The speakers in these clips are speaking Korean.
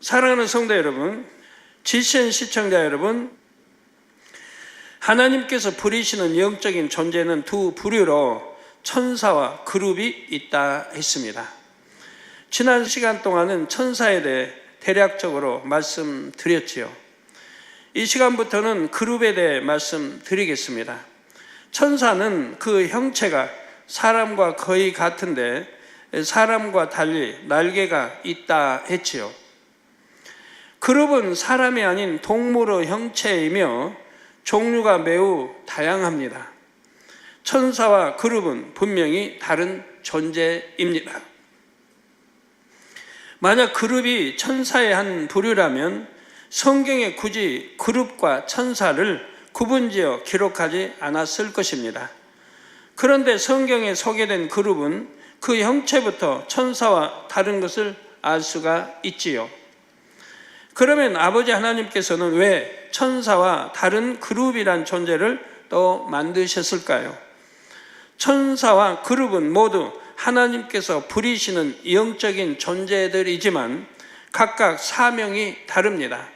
사랑하는 성도 여러분, GCN 시청자 여러분, 하나님께서 부리시는 영적인 존재는 두 부류로 천사와 그룹이 있다 했습니다. 지난 시간 동안은 천사에 대해 대략적으로 말씀드렸지요. 이 시간부터는 그룹에 대해 말씀드리겠습니다. 천사는 그 형체가 사람과 거의 같은데 사람과 달리 날개가 있다 했지요. 그룹은 사람이 아닌 동물의 형체이며 종류가 매우 다양합니다. 천사와 그룹은 분명히 다른 존재입니다. 만약 그룹이 천사의 한 부류라면 성경에 굳이 그룹과 천사를 구분지어 기록하지 않았을 것입니다. 그런데 성경에 소개된 그룹은 그 형체부터 천사와 다른 것을 알 수가 있지요. 그러면 아버지 하나님께서는 왜 천사와 다른 그룹이란 존재를 또 만드셨을까요? 천사와 그룹은 모두 하나님께서 부리시는 영적인 존재들이지만 각각 사명이 다릅니다.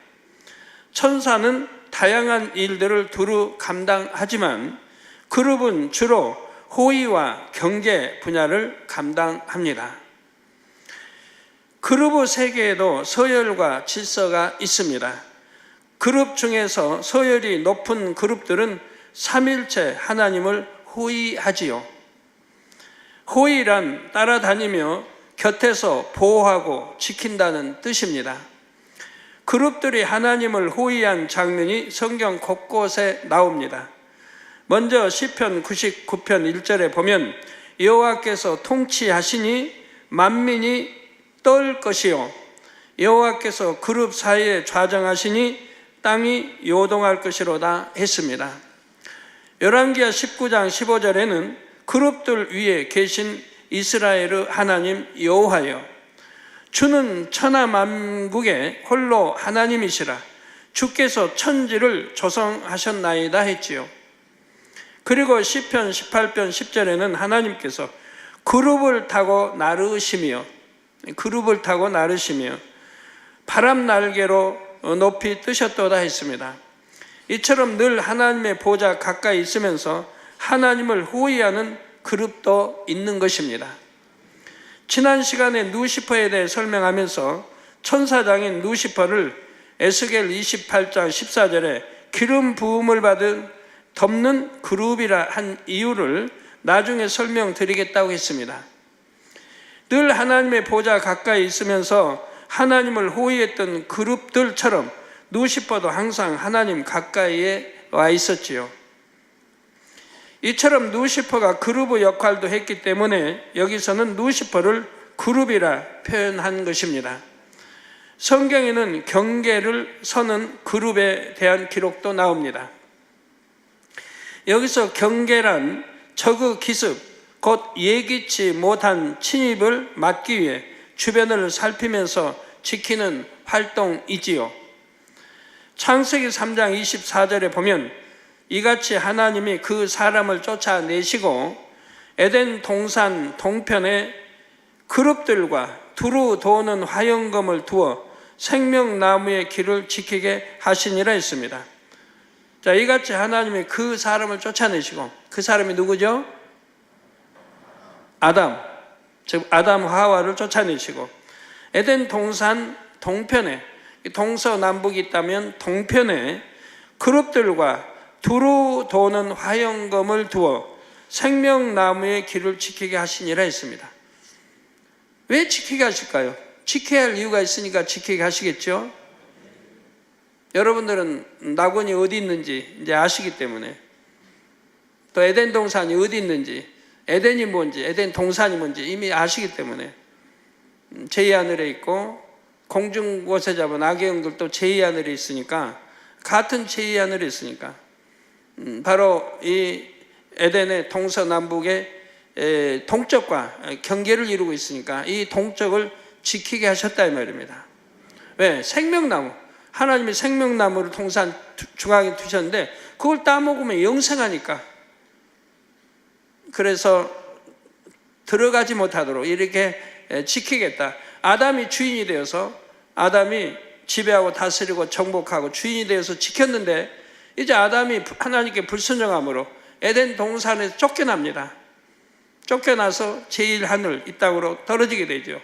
천사는 다양한 일들을 두루 감당하지만 그룹은 주로 호의와 경계 분야를 감당합니다. 그룹의 세계에도 서열과 질서가 있습니다. 그룹 중에서 서열이 높은 그룹들은 삼일체 하나님을 호의하지요. 호의란 따라다니며 곁에서 보호하고 지킨다는 뜻입니다. 그룹들이 하나님을 호의한 장면이 성경 곳곳에 나옵니다. 먼저 시편 99편 1절에 보면 여호와께서 통치하시니 만민이 떨 것이요 여호와께서 그룹 사이에 좌정하시니 땅이 요동할 것이로다 했습니다. 열왕기하 19장 15절에는 그룹들 위에 계신 이스라엘의 하나님 여호와여 주는 천하만국의 홀로 하나님이시라 주께서 천지를 조성하셨나이다 했지요. 그리고 시편 18편 10절에는 하나님께서 그룹을 타고 나르시며 바람 날개로 높이 뜨셨도다 했습니다. 이처럼 늘 하나님의 보좌 가까이 있으면서 하나님을 호의하는 그룹도 있는 것입니다. 지난 시간에 루시퍼에 대해 설명하면서 천사장인 루시퍼를 에스겔 28장 14절에 기름 부음을 받은 덮는 그룹이라 한 이유를 나중에 설명드리겠다고 했습니다. 늘 하나님의 보좌 가까이 있으면서 하나님을 호의했던 그룹들처럼 루시퍼도 항상 하나님 가까이에 와 있었지요. 이처럼 루시퍼가 그룹의 역할도 했기 때문에 여기서는 루시퍼를 그룹이라 표현한 것입니다. 성경에는 경계를 서는 그룹에 대한 기록도 나옵니다. 여기서 경계란 적의 기습, 곧 예기치 못한 침입을 막기 위해 주변을 살피면서 지키는 활동이지요. 창세기 3장 24절에 보면 이같이 하나님이 그 사람을 쫓아내시고 에덴 동산 동편에 그룹들과 두루 도는 화영검을 두어 생명나무의 길을 지키게 하시니라 했습니다. 자, 이같이 하나님이 그 사람을 쫓아내시고, 그 사람이 누구죠? 아담, 즉 아담 하와를 쫓아내시고 에덴 동산 동편에, 동서남북이 있다면 동편에 그룹들과 두루 도는 화영검을 두어 생명나무의 길을 지키게 하시니라 했습니다. 왜 지키게 하실까요? 지켜야 할 이유가 있으니까 지키게 하시겠죠? 여러분들은 낙원이 어디 있는지 이제 아시기 때문에, 또 에덴 동산이 어디 있는지, 에덴이 뭔지, 에덴 동산이 뭔지 이미 아시기 때문에 제2하늘에 있고 공중곳에 잡은 악의 영들도 제2하늘에 있으니까, 같은 제2하늘에 있으니까 바로 이 에덴의 동서남북의 동쪽과 경계를 이루고 있으니까 이 동쪽을 지키게 하셨다 이 말입니다. 왜? 생명나무, 하나님이 생명나무를 동산 중앙에 두셨는데 그걸 따먹으면 영생하니까, 그래서 들어가지 못하도록 이렇게 지키겠다. 아담이 주인이 되어서 아담이 지배하고 다스리고 정복하고 주인이 되어서 지켰는데 이제 아담이 하나님께 불순종함으로 에덴 동산에서 쫓겨납니다. 쫓겨나서 제1하늘 이 땅으로 떨어지게 되죠.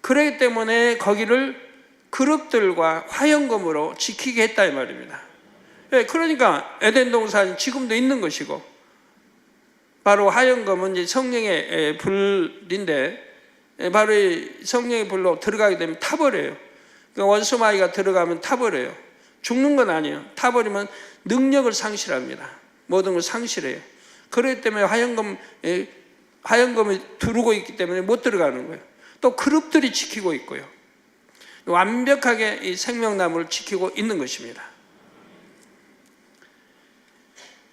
그렇기 때문에 거기를 그룹들과 화영검으로 지키게 했다 이 말입니다. 그러니까 에덴 동산이 지금도 있는 것이고, 바로 화영검은 이제 성령의 불인데, 바로 이 성령의 불로 들어가게 되면 타버려요. 그러니까 원수마귀가 들어가면 타버려요. 죽는 건 아니에요. 타버리면 능력을 상실합니다. 모든 걸 상실해요. 그렇기 때문에 화영검을 두르고 있기 때문에 못 들어가는 거예요. 또 그룹들이 지키고 있고요. 완벽하게 이 생명나무를 지키고 있는 것입니다.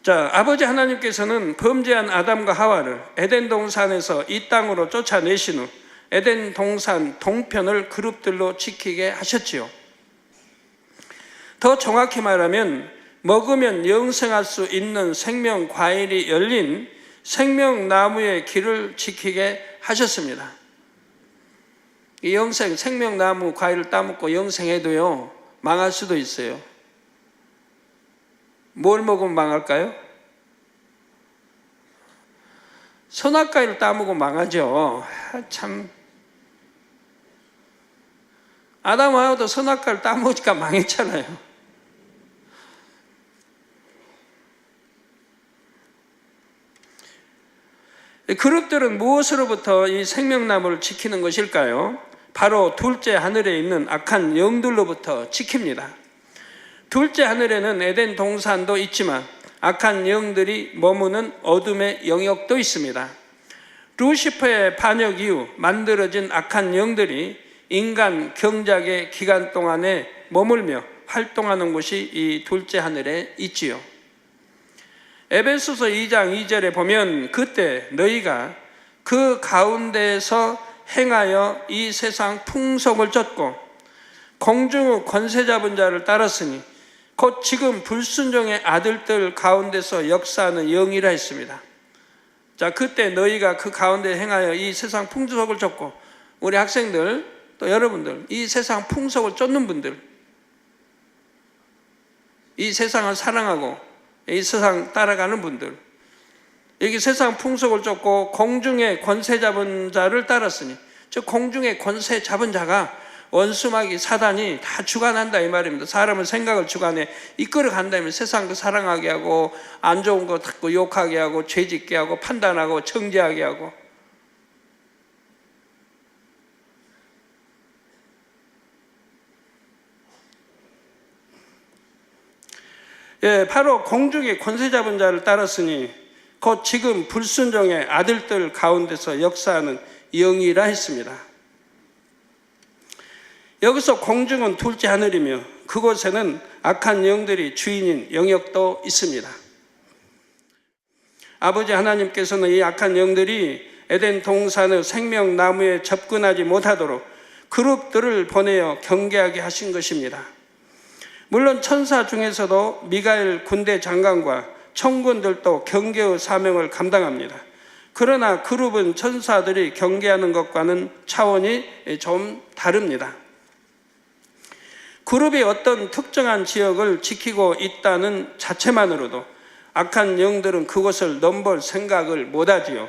자, 아버지 하나님께서는 범죄한 아담과 하와를 에덴 동산에서 이 땅으로 쫓아내신 후 에덴 동산 동편을 그룹들로 지키게 하셨지요. 더 정확히 말하면 먹으면 영생할 수 있는 생명 과일이 열린 생명나무의 길을 지키게 하셨습니다. 이 생명나무 과일을 따먹고 영생해도요, 망할 수도 있어요. 뭘 먹으면 망할까요? 선악과를 따먹으면 망하죠. 참, 아담 하와도 선악과를 따먹으니까 망했잖아요. 그룹들은 무엇으로부터 이 생명나무를 지키는 것일까요? 바로 둘째 하늘에 있는 악한 영들로부터 지킵니다. 둘째 하늘에는 에덴 동산도 있지만 악한 영들이 머무는 어둠의 영역도 있습니다. 루시퍼의 반역 이후 만들어진 악한 영들이 인간 경작의 기간 동안에 머물며 활동하는 곳이 이 둘째 하늘에 있지요. 에베소서 2장 2절에 보면 그때 너희가 그 가운데에서 행하여 이 세상 풍속을 쫓고 공중의 권세 잡은 자를 따랐으니 곧 지금 불순종의 아들들 가운데서 역사하는 영이라 했습니다. 자, 그때 너희가 그 가운데 행하여 이 세상 풍속을 쫓고, 우리 학생들 또 여러분들, 이 세상 풍속을 쫓는 분들, 이 세상을 사랑하고 이 세상 따라가는 분들, 여기 세상 풍속을 쫓고 공중의 권세 잡은 자를 따랐으니, 즉 공중의 권세 잡은 자가 원수마귀 사단이 다 주관한다 이 말입니다. 사람의 생각을 주관해 이끌어 간다면 세상도 사랑하게 하고 안 좋은 거 듣고 욕하게 하고 죄짓게 하고 판단하고 정죄하게 하고. 예, 바로 공중의 권세 잡은 자를 따랐으니 곧 지금 불순종의 아들들 가운데서 역사하는 영이라 했습니다. 여기서 공중은 둘째 하늘이며 그곳에는 악한 영들이 주인인 영역도 있습니다. 아버지 하나님께서는 이 악한 영들이 에덴 동산의 생명나무에 접근하지 못하도록 그룹들을 보내어 경계하게 하신 것입니다. 물론 천사 중에서도 미가엘 군대 장관과 천군들도 경계의 사명을 감당합니다. 그러나 그룹은 천사들이 경계하는 것과는 차원이 좀 다릅니다. 그룹이 어떤 특정한 지역을 지키고 있다는 자체만으로도 악한 영들은 그것을 넘볼 생각을 못하지요.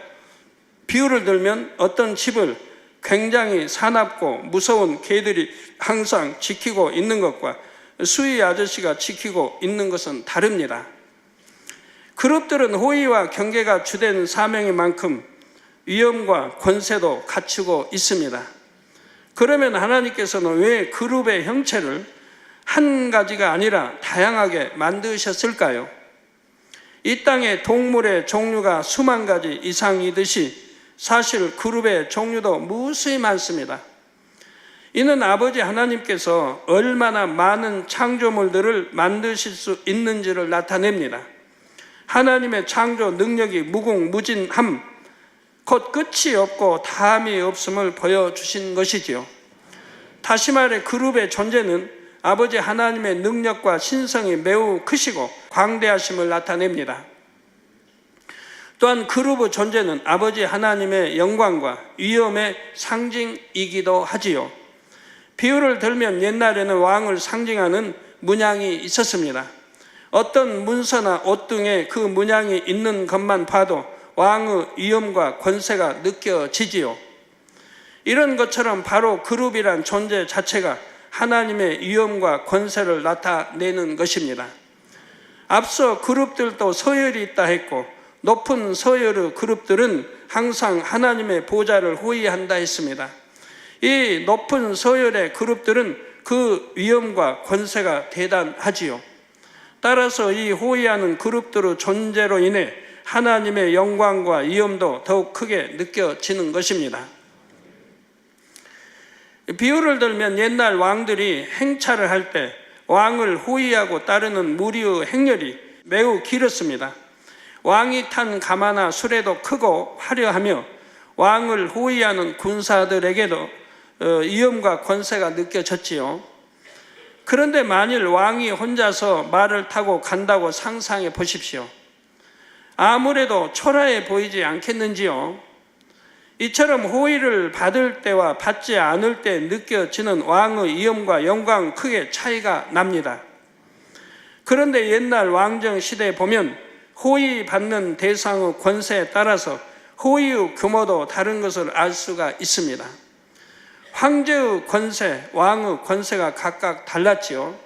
비유를 들면 어떤 집을 굉장히 사납고 무서운 개들이 항상 지키고 있는 것과 수의 아저씨가 지키고 있는 것은 다릅니다. 그룹들은 호의와 경계가 주된 사명인 만큼 위엄과 권세도 갖추고 있습니다. 그러면 하나님께서는 왜 그룹의 형체를 한 가지가 아니라 다양하게 만드셨을까요? 이 땅에 동물의 종류가 수만 가지 이상이듯이 사실 그룹의 종류도 무수히 많습니다. 이는 아버지 하나님께서 얼마나 많은 창조물들을 만드실 수 있는지를 나타냅니다. 하나님의 창조 능력이 무궁무진함, 곧 끝이 없고 다함이 없음을 보여주신 것이지요. 다시 말해 그룹의 존재는 아버지 하나님의 능력과 신성이 매우 크시고 광대하심을 나타냅니다. 또한 그룹의 존재는 아버지 하나님의 영광과 위엄의 상징이기도 하지요. 비유를 들면 옛날에는 왕을 상징하는 문양이 있었습니다. 어떤 문서나 옷 등에 그 문양이 있는 것만 봐도 왕의 위엄과 권세가 느껴지지요. 이런 것처럼 바로 그룹이란 존재 자체가 하나님의 위엄과 권세를 나타내는 것입니다. 앞서 그룹들도 서열이 있다 했고 높은 서열의 그룹들은 항상 하나님의 보좌를 호위한다 했습니다. 이 높은 서열의 그룹들은 그 위엄과 권세가 대단하지요. 따라서 이 호위하는 그룹들의 존재로 인해 하나님의 영광과 위엄도 더욱 크게 느껴지는 것입니다. 비유를 들면 옛날 왕들이 행차를 할 때 왕을 호위하고 따르는 무리의 행렬이 매우 길었습니다. 왕이 탄 가마나 수레도 크고 화려하며 왕을 호위하는 군사들에게도 위엄과 권세가 느껴졌지요. 그런데 만일 왕이 혼자서 말을 타고 간다고 상상해 보십시오. 아무래도 초라해 보이지 않겠는지요? 이처럼 호위를 받을 때와 받지 않을 때 느껴지는 왕의 위엄과 영광 크게 차이가 납니다. 그런데 옛날 왕정 시대에 보면 호위 받는 대상의 권세에 따라서 호위의 규모도 다른 것을 알 수가 있습니다. 황제의 권세, 왕의 권세가 각각 달랐지요.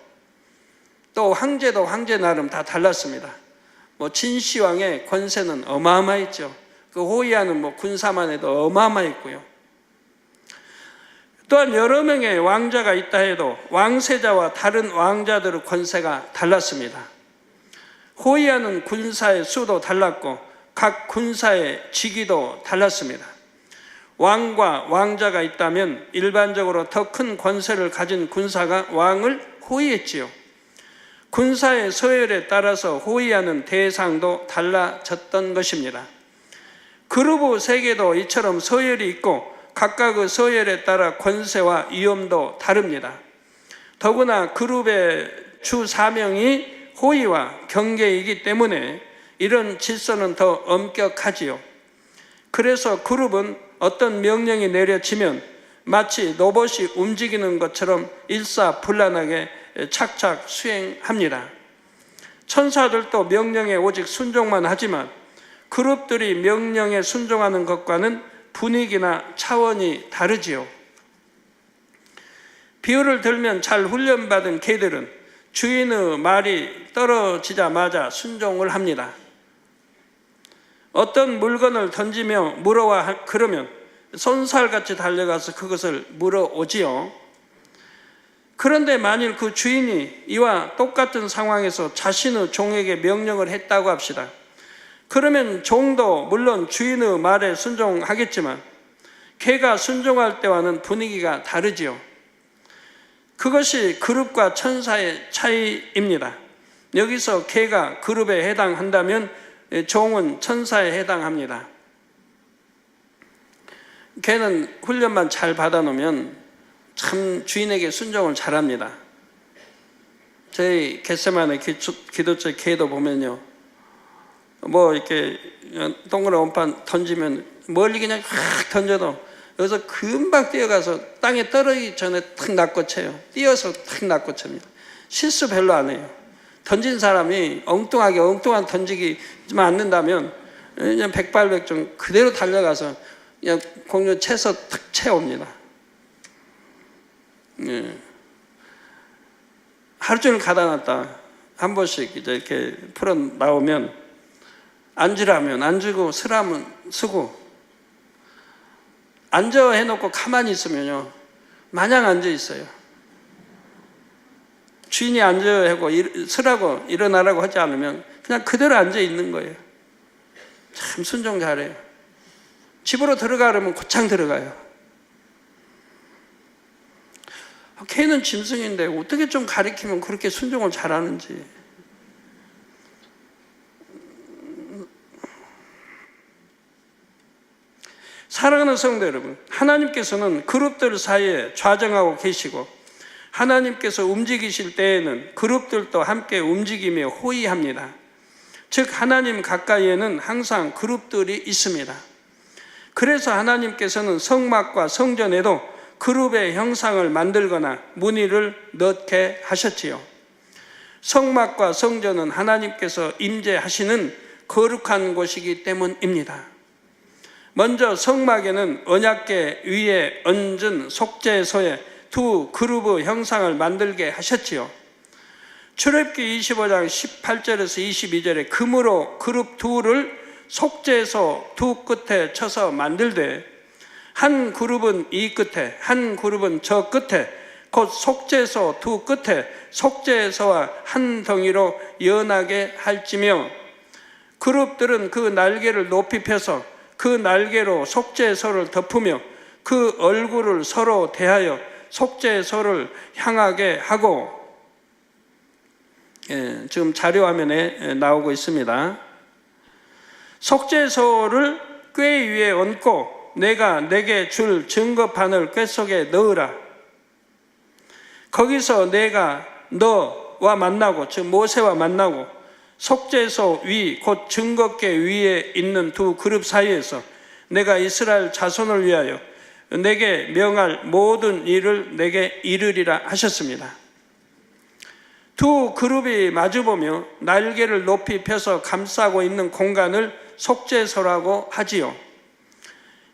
또 황제도 황제 나름 다 달랐습니다. 진시황의 권세는 어마어마했죠. 그 호위하는 군사만 해도 어마어마했고요. 또한 여러 명의 왕자가 있다 해도 왕세자와 다른 왕자들의 권세가 달랐습니다. 호위하는 군사의 수도 달랐고 각 군사의 직위도 달랐습니다. 왕과 왕자가 있다면 일반적으로 더 큰 권세를 가진 군사가 왕을 호위했지요. 군사의 서열에 따라서 호위하는 대상도 달라졌던 것입니다. 그룹의 세계도 이처럼 서열이 있고 각각의 서열에 따라 권세와 위엄도 다릅니다. 더구나 그룹의 주 사명이 호위와 경계이기 때문에 이런 질서는 더 엄격하지요. 그래서 그룹은 어떤 명령이 내려지면 마치 로봇이 움직이는 것처럼 일사불란하게 착착 수행합니다. 천사들도 명령에 오직 순종만 하지만 그룹들이 명령에 순종하는 것과는 분위기나 차원이 다르지요. 비유를 들면 잘 훈련받은 개들은 주인의 말이 떨어지자마자 순종을 합니다. 어떤 물건을 던지며 물어와 그러면 손살같이 달려가서 그것을 물어오지요. 그런데 만일 그 주인이 이와 똑같은 상황에서 자신의 종에게 명령을 했다고 합시다. 그러면 종도 물론 주인의 말에 순종하겠지만 개가 순종할 때와는 분위기가 다르지요. 그것이 그룹과 천사의 차이입니다. 여기서 개가 그룹에 해당한다면 종은 천사에 해당합니다. 개는 훈련만 잘 받아놓으면 참 주인에게 순종을 잘합니다. 저희 겟세마네 기도처 개도 보면요, 이렇게 동그란 원판 던지면 멀리 그냥 확 던져도 여기서 금방 뛰어가서 땅에 떨어지기 전에 탁 낚고쳐요. 뛰어서 탁 낚고칩니다. 실수 별로 안 해요. 던진 사람이 엉뚱한 던지기만 않는다면 그냥 백발백중 그대로 달려가서 그냥 공중 채서 탁 채옵니다. 하루 종일 가다 놨다 한 번씩 이제 이렇게 풀어 나오면 앉으라면 앉고 서라면 서고, 앉아 해놓고 가만히 있으면요 마냥 앉아 있어요. 주인이 앉아 하고 서라고 일어나라고 하지 않으면 그냥 그대로 앉아 있는 거예요. 참 순종 잘해요. 집으로 들어가려면 곧장 들어가요. 개는 짐승인데 어떻게 좀 가리키면 그렇게 순종을 잘하는지. 사랑하는 성도 여러분, 하나님께서는 그룹들 사이에 좌정하고 계시고 하나님께서 움직이실 때에는 그룹들도 함께 움직이며 호위합니다. 즉 하나님 가까이에는 항상 그룹들이 있습니다. 그래서 하나님께서는 성막과 성전에도 그룹의 형상을 만들거나 무늬를 넣게 하셨지요. 성막과 성전은 하나님께서 임재하시는 거룩한 곳이기 때문입니다. 먼저 성막에는 언약궤 위에 얹은 속죄소에 두 그룹의 형상을 만들게 하셨지요. 출애굽기 25장 18절에서 22절에 금으로 그룹 둘을 속죄소 두 끝에 쳐서 만들되 한 그룹은 이 끝에 한 그룹은 저 끝에 곧 속죄소 두 끝에 속죄소와 한 덩이로 연하게 할지며 그룹들은 그 날개를 높이 펴서 그 날개로 속죄소를 덮으며 그 얼굴을 서로 대하여 속죄소를 향하게 하고, 지금 자료화면에 나오고 있습니다. 속죄소를 궤 위에 얹고 내가 내게 줄 증거판을 궤 속에 넣으라. 거기서 내가 너와 만나고, 즉 모세와 만나고 속죄소 위 곧 증거궤 위에 있는 두 그룹 사이에서 내가 이스라엘 자손을 위하여 내게 명할 모든 일을 내게 이르리라 하셨습니다. 두 그룹이 마주보며 날개를 높이 펴서 감싸고 있는 공간을 속죄소라고 하지요.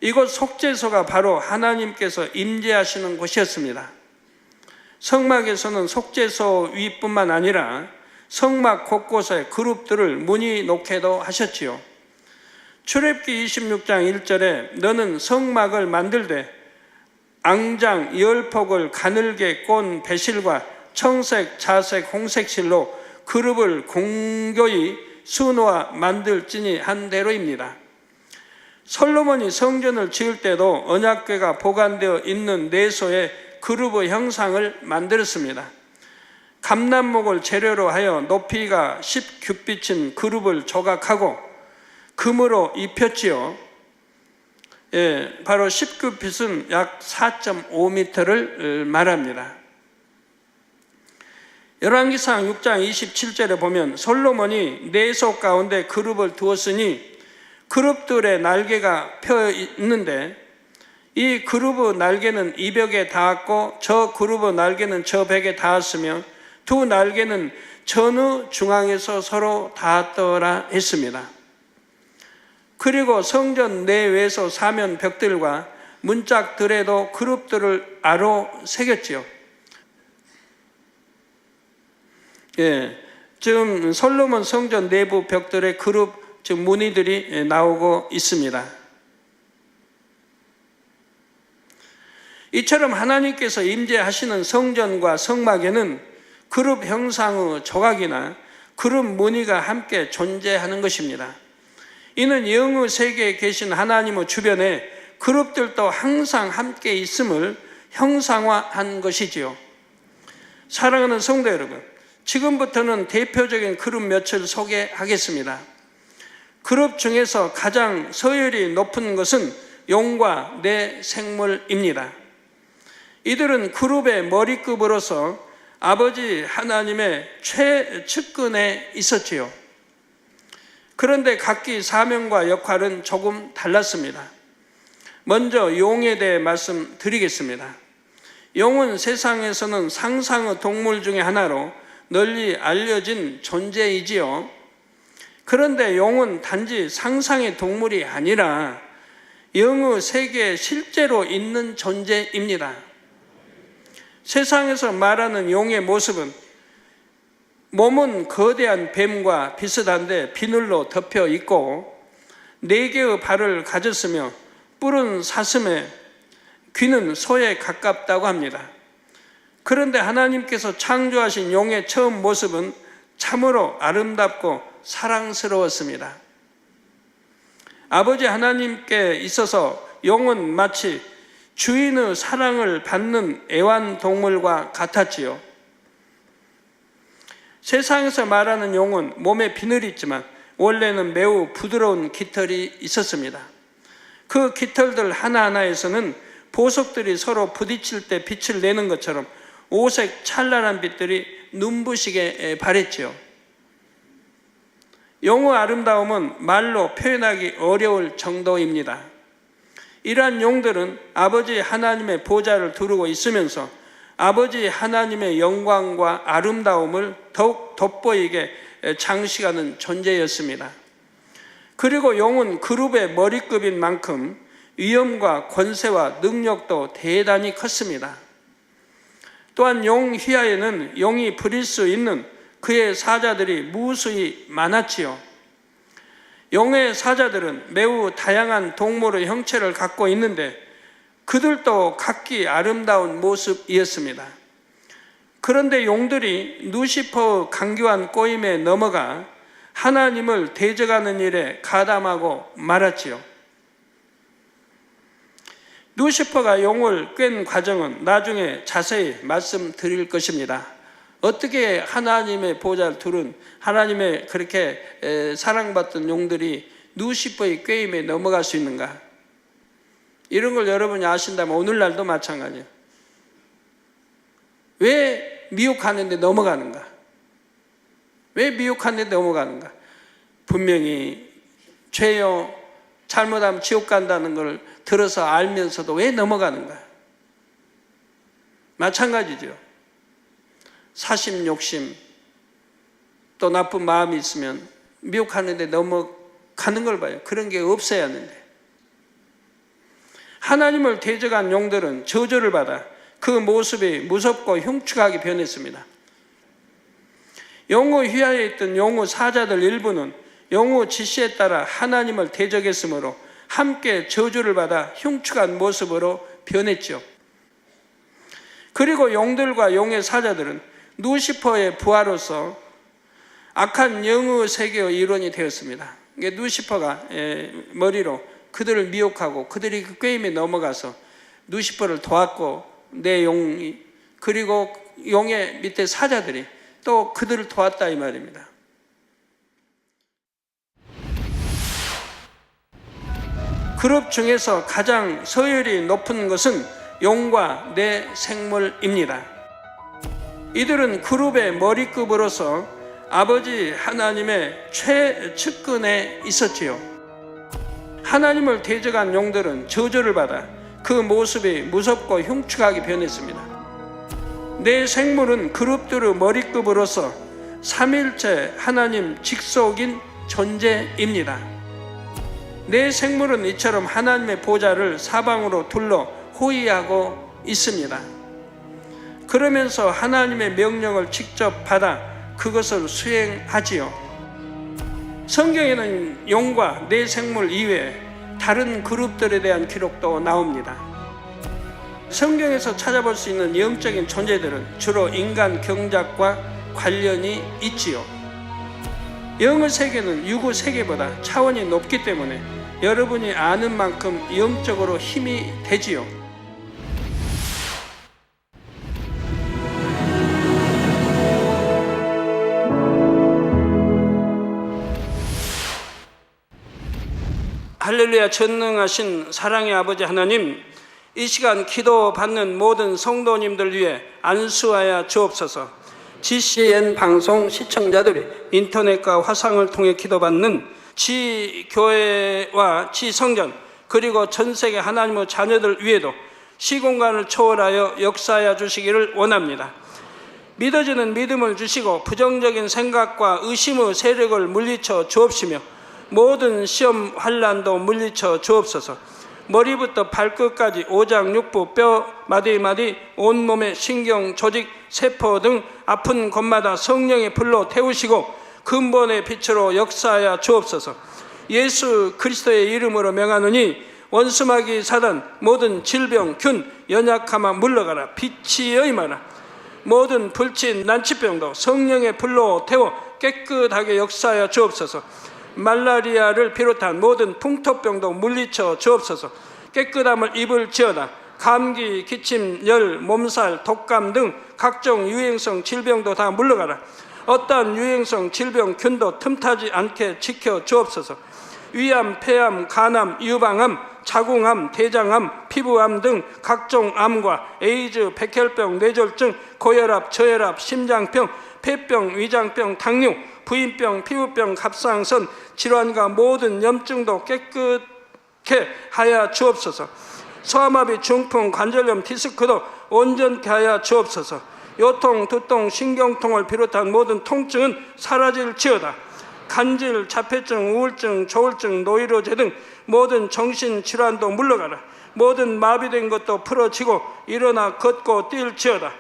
이곳 속죄소가 바로 하나님께서 임재하시는 곳이었습니다. 성막에서는 속죄소 위뿐만 아니라 성막 곳곳에 그룹들을 무늬 놓게도 하셨지요. 출애굽기 26장 1절에 너는 성막을 만들되 앙장 10폭을 가늘게 꼰 배실과 청색, 자색, 홍색 실로 그룹을 공교히 수놓아 만들지니 한 대로입니다. 솔로몬이 성전을 지을 때도 언약궤가 보관되어 있는 내소에 그룹의 형상을 만들었습니다. 감람목을 재료로 하여 높이가 10규빗인 그룹을 조각하고 금으로 입혔지요. 바로 10규빗은 약 4.5m를 말합니다. 열왕기상 6장 27절에 보면 솔로몬이 내소 가운데 그룹을 두었으니 그룹들의 날개가 펴 있는데 이 그룹의 날개는 이 벽에 닿았고 저 그룹의 날개는 저 벽에 닿았으며 두 날개는 전후 중앙에서 서로 닿았더라 했습니다. 그리고 성전 내외에서 사면 벽들과 문짝들에도 그룹들을 아로 새겼지요. 지금 솔로몬 성전 내부 벽들의 그룹, 즉 무늬들이 나오고 있습니다. 이처럼 하나님께서 임재하시는 성전과 성막에는 그룹 형상의 조각이나 그룹 무늬가 함께 존재하는 것입니다. 이는 영의 세계에 계신 하나님의 주변에 그룹들도 항상 함께 있음을 형상화한 것이지요. 사랑하는 성도 여러분, 지금부터는 대표적인 그룹 몇을 소개하겠습니다. 그룹 중에서 가장 서열이 높은 것은 용과 내 생물입니다. 이들은 그룹의 머리급으로서 아버지 하나님의 최측근에 있었지요. 그런데 각기 사명과 역할은 조금 달랐습니다. 먼저 용에 대해 말씀드리겠습니다. 용은 세상에서는 상상의 동물 중에 하나로 널리 알려진 존재이지요. 그런데 용은 단지 상상의 동물이 아니라 영의 세계에 실제로 있는 존재입니다. 세상에서 말하는 용의 모습은 몸은 거대한 뱀과 비슷한데 비늘로 덮여 있고 4개의 발을 가졌으며 뿔은 사슴에 귀는 소에 가깝다고 합니다. 그런데 하나님께서 창조하신 용의 처음 모습은 참으로 아름답고 사랑스러웠습니다. 아버지 하나님께 있어서 용은 마치 주인의 사랑을 받는 애완동물과 같았지요. 세상에서 말하는 용은 몸에 비늘이 있지만 원래는 매우 부드러운 깃털이 있었습니다. 그 깃털들 하나하나에서는 보석들이 서로 부딪힐 때 빛을 내는 것처럼 오색 찬란한 빛들이 눈부시게 발했지요. 용의 아름다움은 말로 표현하기 어려울 정도입니다. 이러한 용들은 아버지 하나님의 보좌를 두르고 있으면서 아버지 하나님의 영광과 아름다움을 더욱 돋보이게 장식하는 존재였습니다. 그리고 용은 그룹의 머리급인 만큼 위엄과 권세와 능력도 대단히 컸습니다. 또한 용 휘하에는 용이 부릴 수 있는 그의 사자들이 무수히 많았지요. 용의 사자들은 매우 다양한 동물의 형체를 갖고 있는데 그들도 각기 아름다운 모습이었습니다. 그런데 용들이 루시퍼의 강교한 꼬임에 넘어가 하나님을 대적하는 일에 가담하고 말았지요. 루시퍼가 용을 꿰는 과정은 나중에 자세히 말씀드릴 것입니다. 어떻게 하나님의 보좌를 두른 하나님의 그렇게 사랑받던 용들이 루시퍼의 꾀임에 넘어갈 수 있는가? 이런 걸 여러분이 아신다면 오늘날도 마찬가지예요. 왜 미혹하는데 넘어가는가? 왜 미혹하는데 넘어가는가? 분명히 죄요, 잘못하면 지옥 간다는 걸 들어서 알면서도 왜 넘어가는가? 마찬가지죠. 사심, 욕심, 또 나쁜 마음이 있으면 미혹하는데 넘어가는 걸 봐요. 그런 게 없어야 하는데. 하나님을 대적한 용들은 저주를 받아 그 모습이 무섭고 흉측하게 변했습니다. 용의 휘하에 있던 용의 사자들 일부는 용의 지시에 따라 하나님을 대적했으므로 함께 저주를 받아 흉측한 모습으로 변했죠. 그리고 용들과 용의 사자들은 루시퍼의 부하로서 악한 영의 세계의 일원이 되었습니다. 루시퍼가 머리로 그들을 미혹하고 그들이 그 꾀임에 넘어가서 루시퍼를 도왔고 내 용이 그리고 용의 밑에 사자들이 또 그들을 도왔다 이 말입니다. 그룹 중에서 가장 서열이 높은 것은 용과 내 생물입니다. 이들은 그룹의 머리급으로서 아버지 하나님의 최측근에 있었지요. 하나님을 대적한 용들은 저주를 받아 그 모습이 무섭고 흉측하게 변했습니다. 내 생물은 그룹들의 머리급으로서 삼일체 하나님 직속인 존재입니다. 내 생물은 이처럼 하나님의 보좌를 사방으로 둘러 호위하고 있습니다. 그러면서 하나님의 명령을 직접 받아 그것을 수행하지요. 성경에는 용과 내 생물 이외에 다른 그룹들에 대한 기록도 나옵니다. 성경에서 찾아볼 수 있는 영적인 존재들은 주로 인간 경작과 관련이 있지요. 영의 세계는 육의 세계보다 차원이 높기 때문에 여러분이 아는 만큼 영적으로 힘이 되지요. 할렐루야. 전능하신 사랑의 아버지 하나님, 이 시간 기도받는 모든 성도님들 위해 안수하여 주옵소서. GCN 방송 시청자들이 인터넷과 화상을 통해 기도받는 지교회와 지성전 그리고 전세계 하나님의 자녀들 위에도 시공간을 초월하여 역사하여 주시기를 원합니다. 믿어지는 믿음을 주시고 부정적인 생각과 의심의 세력을 물리쳐 주옵시며 모든 시험 환난도 물리쳐 주옵소서. 머리부터 발끝까지 오장육부 뼈 마디마디 온몸의 신경 조직 세포 등 아픈 곳마다 성령의 불로 태우시고 근본의 빛으로 역사하여 주옵소서. 예수 그리스도의 이름으로 명하노니 원수마귀 사단 모든 질병 균 연약함아 물러가라. 빛이 임하라. 모든 불친 난치병도 성령의 불로 태워 깨끗하게 역사하여 주옵소서. 말라리아를 비롯한 모든 풍토병도 물리쳐 주옵소서. 깨끗함을 입을지어다. 감기, 기침, 열, 몸살, 독감 등 각종 유행성 질병도 다 물러가라. 어떠한 유행성 질병 균도 틈타지 않게 지켜 주옵소서. 위암, 폐암, 간암, 유방암, 자궁암, 대장암, 피부암 등 각종 암과 에이즈, 백혈병, 뇌졸중, 고혈압, 저혈압, 심장병, 폐병, 위장병, 당뇨, 부인병, 피부병, 갑상선 질환과 모든 염증도 깨끗게 온전케 하여 주옵소서. 소아마비, 중풍, 관절염, 디스크도 온전케 하여 주옵소서. 요통, 두통, 신경통을 비롯한 모든 통증은 사라질지어다. 간질, 자폐증, 우울증, 조울증, 노이로제 등 모든 정신질환도 물러가라. 모든 마비된 것도 풀어지고 일어나 걷고 뛸지어다.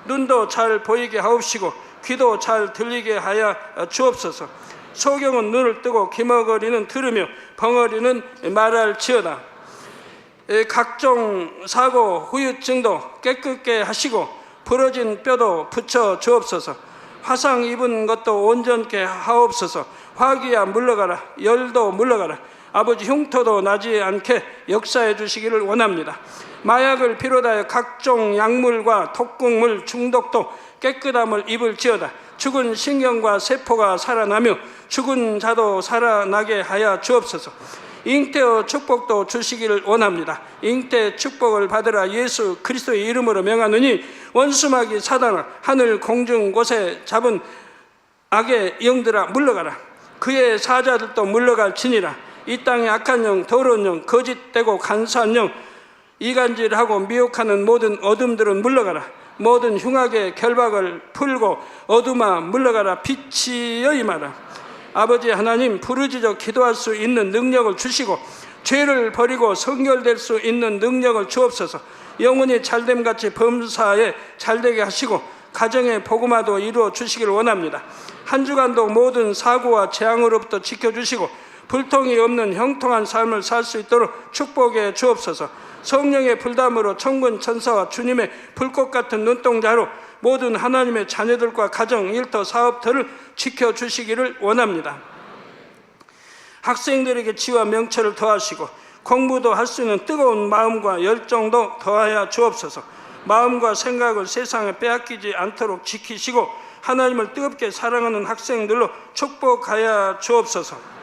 눈도 잘 보이게 하옵시고 귀도 잘 들리게 하여 주옵소서. 소경은 눈을 뜨고 기머거리는 들으며 벙어리는 말할지어다. 각종 사고, 후유증도 깨끗게 하시고 부러진 뼈도 붙여 주옵소서. 화상 입은 것도 온전케 하옵소서. 화기야 물러가라. 열도 물러가라. 아버지, 흉터도 나지 않게 역사해 주시기를 원합니다. 마약을 비롯하여 각종 약물과 독극물 중독도 깨끗함을 입을지어다. 죽은 신경과 세포가 살아나며 죽은 자도 살아나게 하여 주옵소서. 잉태의 축복도 주시기를 원합니다. 잉태 축복을 받으라. 예수 그리스도의 이름으로 명하노니 원수마귀 사단아, 하늘 공중 곳에 잡은 악의 영들아 물러가라. 그의 사자들도 물러갈지니라. 이 땅의 악한 영, 더러운 영, 거짓되고 간사한 영, 이간질하고 미혹하는 모든 어둠들은 물러가라. 모든 흉악의 결박을 풀고 어둠아 물러가라. 빛이여 임하라. 아버지 하나님, 부르짖어 기도할 수 있는 능력을 주시고 죄를 버리고 성결될 수 있는 능력을 주옵소서. 영혼이 잘됨같이 범사에 잘되게 하시고 가정의 복음화도 이루어 주시기를 원합니다. 한 주간도 모든 사고와 재앙으로부터 지켜주시고 불통이 없는 형통한 삶을 살 수 있도록 축복해 주옵소서. 성령의 불담으로 천군 천사와 주님의 불꽃 같은 눈동자로 모든 하나님의 자녀들과 가정, 일터, 사업터를 지켜주시기를 원합니다. 학생들에게 지와 명철을 더하시고 공부도 할 수 있는 뜨거운 마음과 열정도 더하여 주옵소서. 마음과 생각을 세상에 빼앗기지 않도록 지키시고 하나님을 뜨겁게 사랑하는 학생들로 축복하여 주옵소서.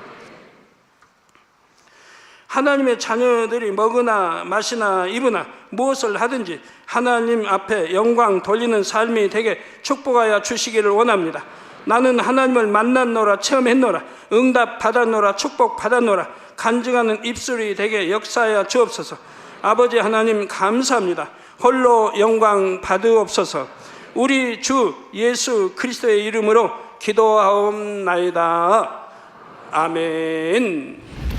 하나님의 자녀들이 먹으나 마시나 입으나 무엇을 하든지 하나님 앞에 영광 돌리는 삶이 되게 축복하여 주시기를 원합니다. 나는 하나님을 만났노라, 체험했노라, 응답 받았노라, 축복 받았노라, 간증하는 입술이 되게 역사하여 주옵소서. 아버지 하나님 감사합니다. 홀로 영광 받으옵소서. 우리 주 예수 그리스도의 이름으로 기도하옵나이다. 아멘.